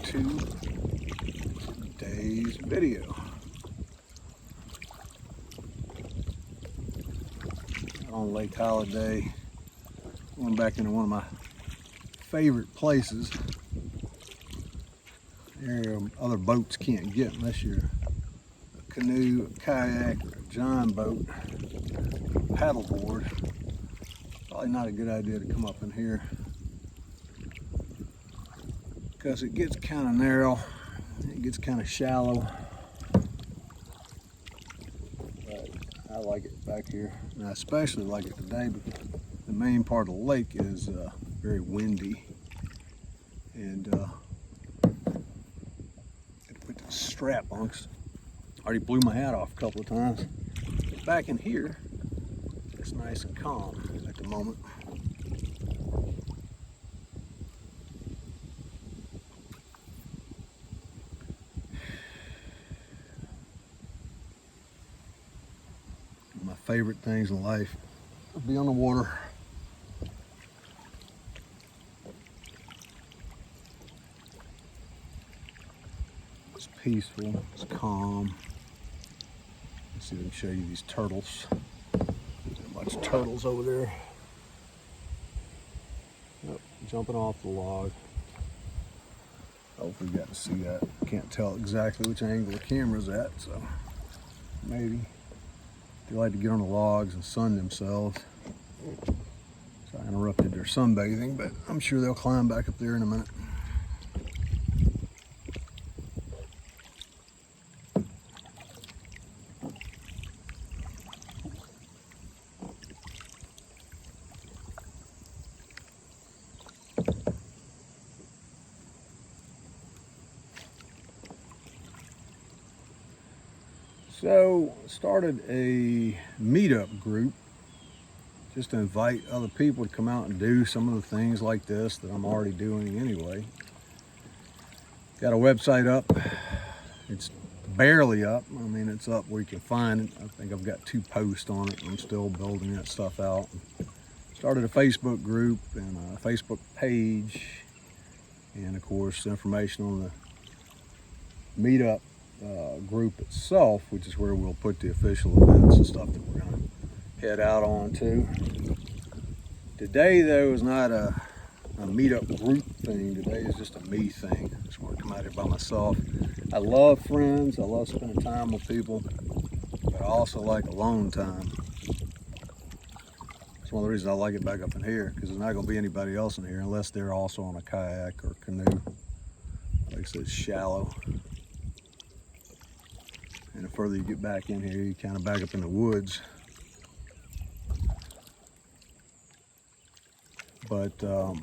to today's video. On Lake Holiday, going back into one of my favorite places. Area other boats can't get unless you're a canoe, a kayak, or a john boat, paddleboard. Probably not a good idea to come up in here because it gets kind of narrow, it gets kind of shallow. But I like it back here, and I especially like it today because the main part of the lake is very windy, and put the strap on. Already blew my hat off a couple of times. Back in here, it's nice and calm at the moment. My favorite things in life are be on the water. It's peaceful, it's calm. Let's see if I can show you these turtles. There's a bunch of turtles over there. Yep, jumping off the log. Hopefully you got to see that. Can't tell exactly which angle the camera's at, so maybe. They like to get on the logs and sun themselves. So I interrupted their sunbathing, but I'm sure they'll climb back up there in a minute. So, started a meetup group just to invite other people to come out and do some of the things like this that I'm already doing anyway. Got a website up. It's barely up. I mean, it's up where you can find it. I think I've got 2 posts on it. I'm still building that stuff out. Started a Facebook group and a Facebook page, and of course information on the meetup group itself, which is where we'll put the official events and stuff that we're going to head out on to. Today though is not a meetup group thing. Today is just a me thing. I just want to come out here by myself. I love friends, I love spending time with people, but I also like alone time. It's one of the reasons I like it back up in here, because there's not going to be anybody else in here unless they're also on a kayak or canoe. Like I said, it's shallow. And the further you get back in here, you kind of back up in the woods. But we'll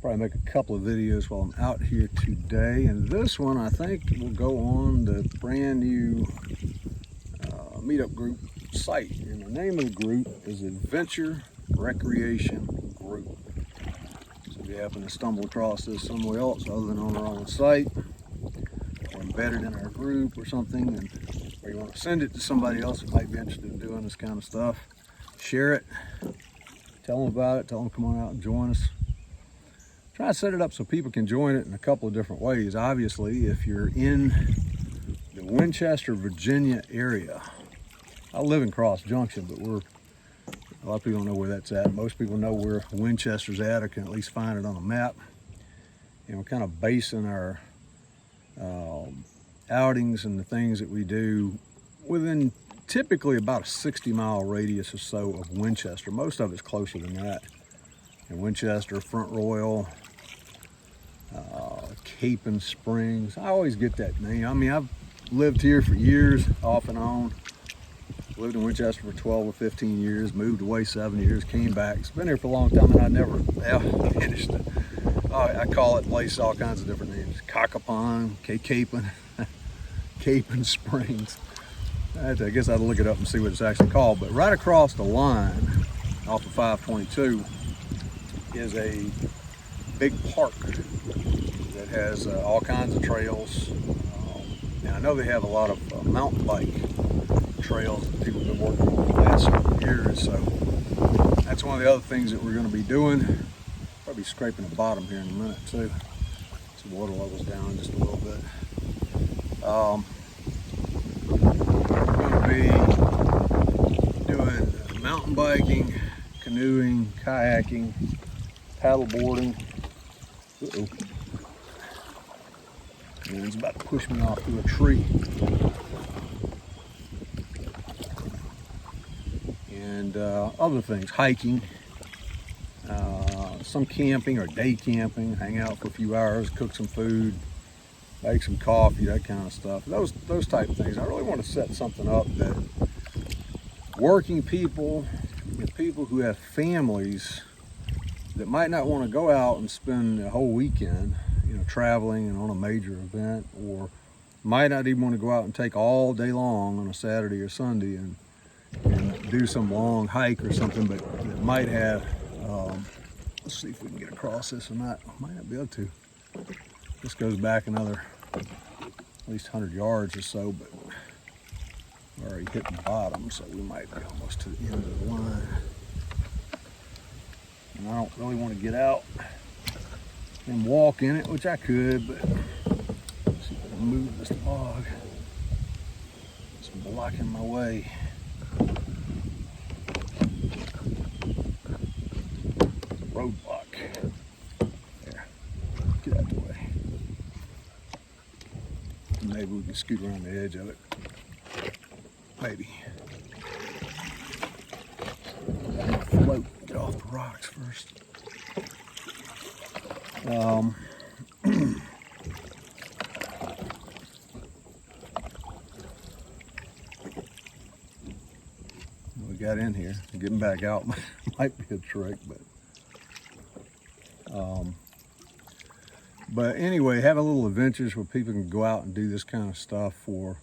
probably make a couple of videos while I'm out here today. And this one, I think, will go on the brand new meetup group site. And the name of the group is Adventure Recreation Group. So if you happen to stumble across this somewhere else other than on our own site, embedded in our group or something, or you want to send it to somebody else that might be interested in doing this kind of stuff, share it, tell them about it, tell them come on out and join us. Try to set it up so people can join it in a couple of different ways. Obviously, if you're in the Winchester, Virginia area, I live in Cross Junction, but a lot of people don't know where that's at. Most people know where Winchester's at, or can at least find it on a map. And we're kind of basing our outings and the things that we do within typically about a 60-mile radius or so of Winchester. Most of it's closer than that. In Winchester, Front Royal, Kayaking Springs. I always get that name. I mean, I've lived here for years, off and on. Lived in Winchester for 12 or 15 years, moved away 7 years, came back. It's been here for a long time, and I never finished it. I call it places all kinds of different names. Cockapon, Kayaking Springs. I guess I'd look it up and see what it's actually called. But right across the line, off of 522, is a big park that has all kinds of trails. And I know they have a lot of mountain bike trails that people have been working on the last several years. So that's one of the other things that we're going to be doing. Probably be scraping the bottom here in a minute too. Some water levels down just a little bit. We're going to be doing mountain biking, canoeing, kayaking, paddle boarding. And it's about to push me off through a tree. And other things, hiking, some camping or day camping, hang out for a few hours, cook some food, make some coffee, that kind of stuff. Those type of things. I really want to set something up that working people and people who have families that might not want to go out and spend a whole weekend, traveling and on a major event, or might not even want to go out and take all day long on a Saturday or Sunday and do some long hike or something, but that might have, let's see if we can get across this or not. Might not be able to. This goes back another at least 100 yards or so, but we're already hitting the bottom, so we might be almost to the end of the line. And I don't really want to get out and walk in it, which I could, but let's see if I can move this log. It's blocking my way. Roadblock. There. Get out of the way. Maybe we can scoot around the edge of it. Maybe. I'm gonna float, get off the rocks first. We got in here. Getting back out might be a trick, but anyway, have a little adventures where people can go out and do this kind of stuff for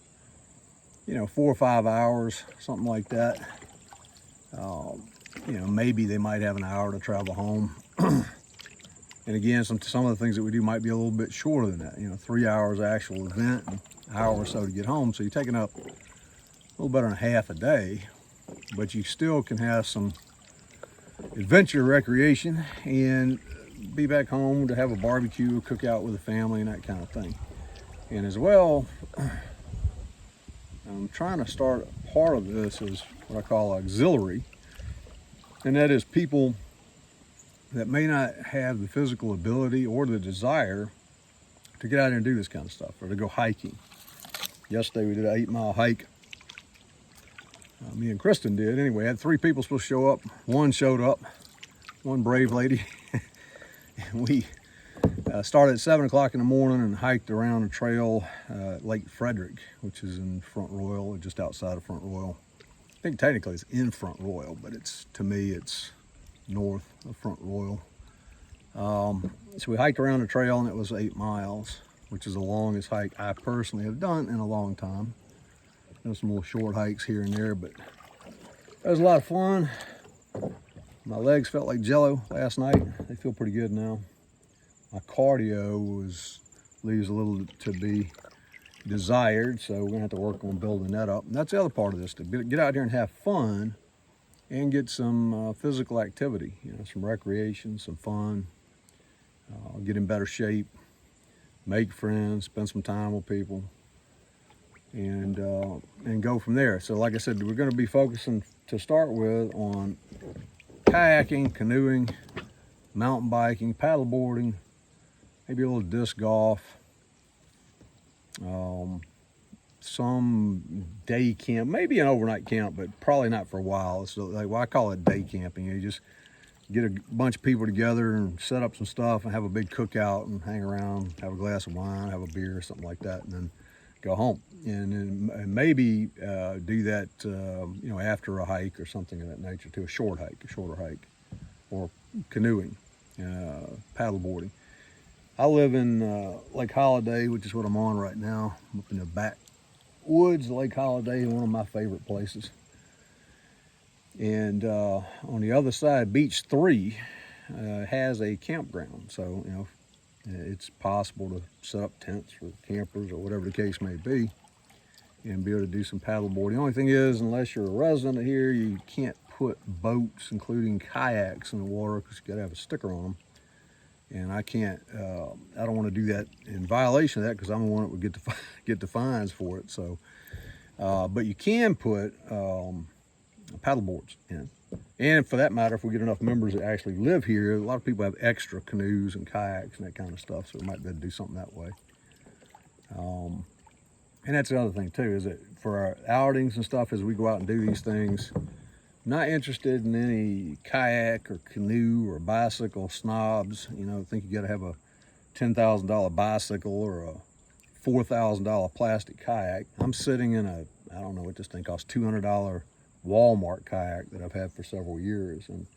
4 or 5 hours, something like that. Maybe they might have an hour to travel home. And again, some of the things that we do might be a little bit shorter than that. 3 hours actual event, and an hour or so to get home. So you're taking up a little better than half a day, but you still can have some adventure recreation and be back home to have a barbecue, cook out with the family, and that kind of thing. And as well, I'm trying to start part of this as what I call auxiliary, and that is people that may not have the physical ability or the desire to get out there and do this kind of stuff, or to go hiking. Yesterday we did an 8-mile hike. Me and Kristen did. Anyway, had 3 people supposed to show up. One showed up, one brave lady. And we started at 7 o'clock in the morning and hiked around a trail at Lake Frederick, which is in Front Royal, or just outside of Front Royal. I think technically it's in Front Royal, but to me it's north of Front Royal. So we hiked around the trail, and it was 8 miles, which is the longest hike I personally have done in a long time. There's some little short hikes here and there, but it was a lot of fun. My legs felt like jello last night. They feel pretty good now. My cardio leaves a little to be desired, so we're gonna have to work on building that up. And that's the other part of this, to get out here and have fun and get some physical activity, some recreation, some fun, get in better shape, make friends, spend some time with people, and go from there. So like I said, we're going to be focusing to start with on kayaking, canoeing, mountain biking, paddle boarding, maybe a little disc golf, some day camp, maybe an overnight camp, but probably not for a while. It's like, I call it day camping. You just get a bunch of people together and set up some stuff and have a big cookout and hang around, have a glass of wine, have a beer or something like that, and then go home. And maybe do that, after a hike or something of that nature, to a shorter hike, or canoeing, paddle boarding. I live in Lake Holiday, which is what I'm on right now. I'm up in the backwoods of Lake Holiday, one of my favorite places. And on the other side, Beach 3 has a campground. So, it's possible to set up tents for campers or whatever the case may be, and be able to do some paddle boarding. The only thing is, unless you're a resident here, you can't put boats, including kayaks, in the water, because you got to have a sticker on them. And I can't, I don't want to do that in violation of that, because I'm the one that would get the fines for it. So, but you can put paddle boards in. And for that matter, if we get enough members that actually live here, a lot of people have extra canoes and kayaks and that kind of stuff, so we might be able to do something that way. And that's the other thing too, is that for our outings and stuff, as we go out and do these things, not interested in any kayak or canoe or bicycle snobs. You know, think you got to have a $10,000 bicycle or a $4,000 plastic kayak. I'm sitting in a, I don't know what this thing costs, $200 Walmart kayak that I've had for several years. And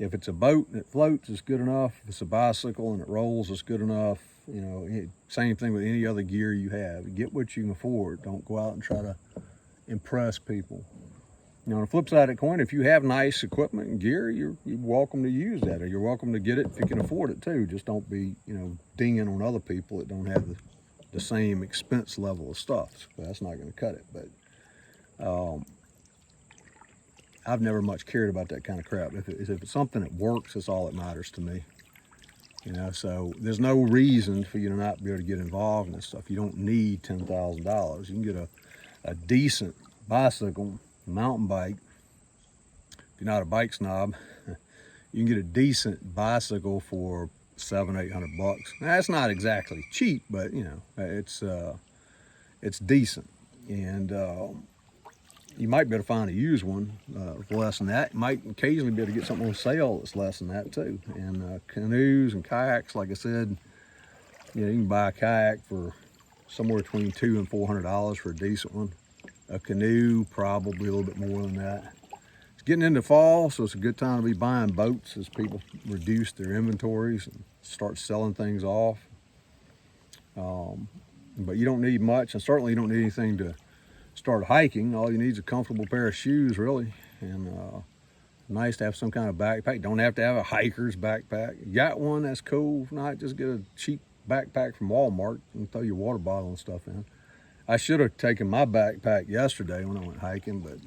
if it's a boat and it floats, it's good enough. If it's a bicycle and it rolls, it's good enough. You know, same thing with any other gear you have. Get what you can afford. Don't go out and try to impress people. You know, on the flip side of the coin, if you have nice equipment and gear, you're welcome to use that, or you're welcome to get it if you can afford it too. Just don't be, you know, dinging on other people that don't have the same expense level of stuff. That's not going to cut it. But I've never much cared about that kind of crap. If it's something that works, that's all that matters to me. You know, so there's no reason for you to not be able to get involved in this stuff. You don't need $10,000. You can get a decent bicycle, mountain bike. If you're not a bike snob, you can get a decent bicycle for $700-800. That's not exactly cheap, but you know, it's decent. And you might be able to find a used one for less than that. You might occasionally be able to get something on sale that's less than that too. And canoes and kayaks, like I said, you know, you can buy a kayak for somewhere between $200 and $400 for a decent one. A canoe, probably a little bit more than that. It's getting into fall, so it's a good time to be buying boats as people reduce their inventories and start selling things off. But you don't need much, and certainly you don't need anything to start hiking. All you need is a comfortable pair of shoes, really, and nice to have some kind of backpack. Don't have to have a hiker's backpack. You got one, that's cool. If not, just get a cheap backpack from Walmart and throw your water bottle and stuff in. I should have taken my backpack yesterday when I went hiking, but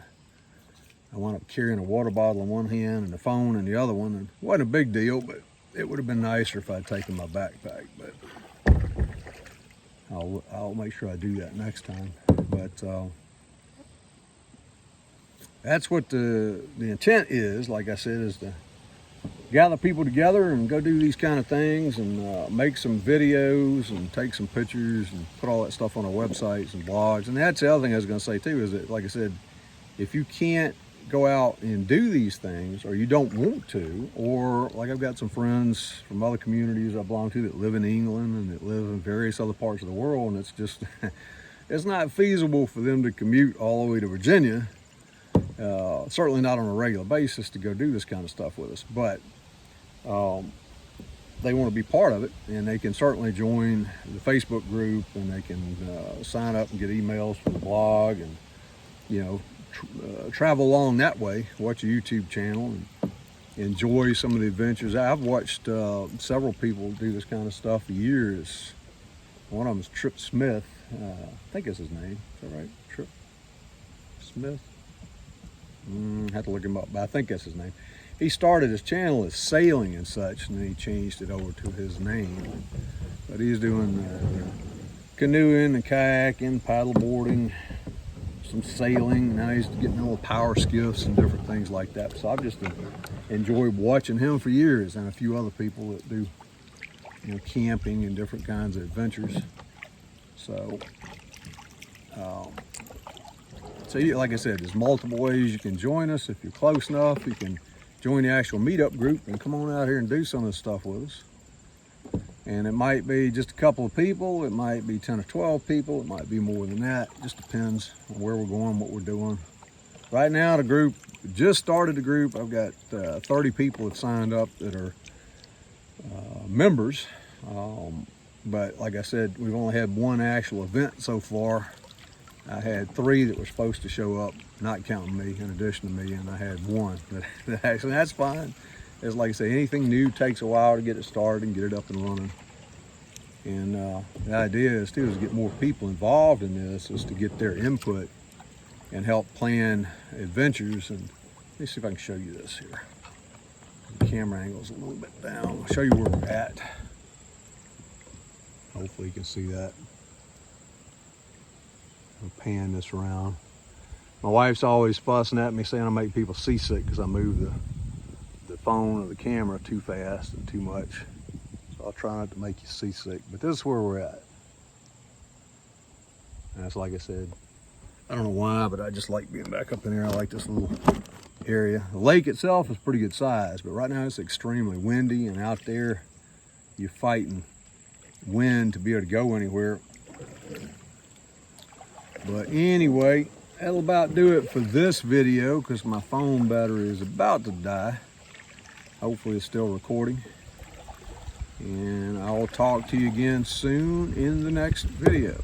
I wound up carrying a water bottle in one hand and the phone in the other one. And it wasn't a big deal, but it would have been nicer if I'd taken my backpack. But I'll make sure I do that next time. But that's what the intent is, like I said, is to gather people together and go do these kind of things and make some videos and take some pictures and put all that stuff on our websites and blogs. And that's the other thing I was going to say too, is that, like I said, if you can't go out and do these things, or you don't want to, or like I've got some friends from other communities I belong to that live in England and that live in various other parts of the world, and it's just it's not feasible for them to commute all the way to Virginia, certainly not on a regular basis, to go do this kind of stuff with us. But they want to be part of it, and they can certainly join the Facebook group, and they can sign up and get emails from the blog, and you know, travel along that way, watch a YouTube channel and enjoy some of the adventures. I've watched several people do this kind of stuff for years. One of them is Trip Smith. I think that's his name. Is that right? Trip Smith? Have to look him up, but I think that's his name. He started his channel as sailing and such, and then he changed it over to his name. But he's doing canoeing and kayaking, paddle boarding, some sailing. Now he's getting all power skiffs and different things like that. So I've just enjoyed watching him for years, and a few other people that do, you know, camping and different kinds of adventures. So, like I said, there's multiple ways you can join us. If you're close enough, you can join the actual meetup group and come on out here and do some of this stuff with us. And it might be just a couple of people, it might be 10 or 12 people, it might be more than that. It just depends on where we're going, what we're doing. Right now, the group, just started the group. I've got 30 people that signed up that are members. But like I said, we've only had one actual event so far. I had 3 that were supposed to show up, not counting me, in addition to me, and I had 1 that actually, that's fine. It's like I say, anything new takes a while to get it started and get it up and running. And the idea is too, is to get more people involved in this, is to get their input and help plan adventures. And let me see if I can show you this here. The camera angle's a little bit down. I'll show you where we're at. Hopefully you can see that. I'll pan this around. My wife's always fussing at me saying I make people seasick because I move the phone or the camera too fast and too much. So I'll try not to make you seasick, but this is where we're at. And that's like I said, I don't know why, but I just like being back up in here. I like this little area. The lake itself is pretty good size, but right now it's extremely windy, and out there you're fighting wind to be able to go anywhere. But anyway, that'll about do it for this video because my phone battery is about to die. Hopefully it's still recording. And I'll talk to you again soon in the next video.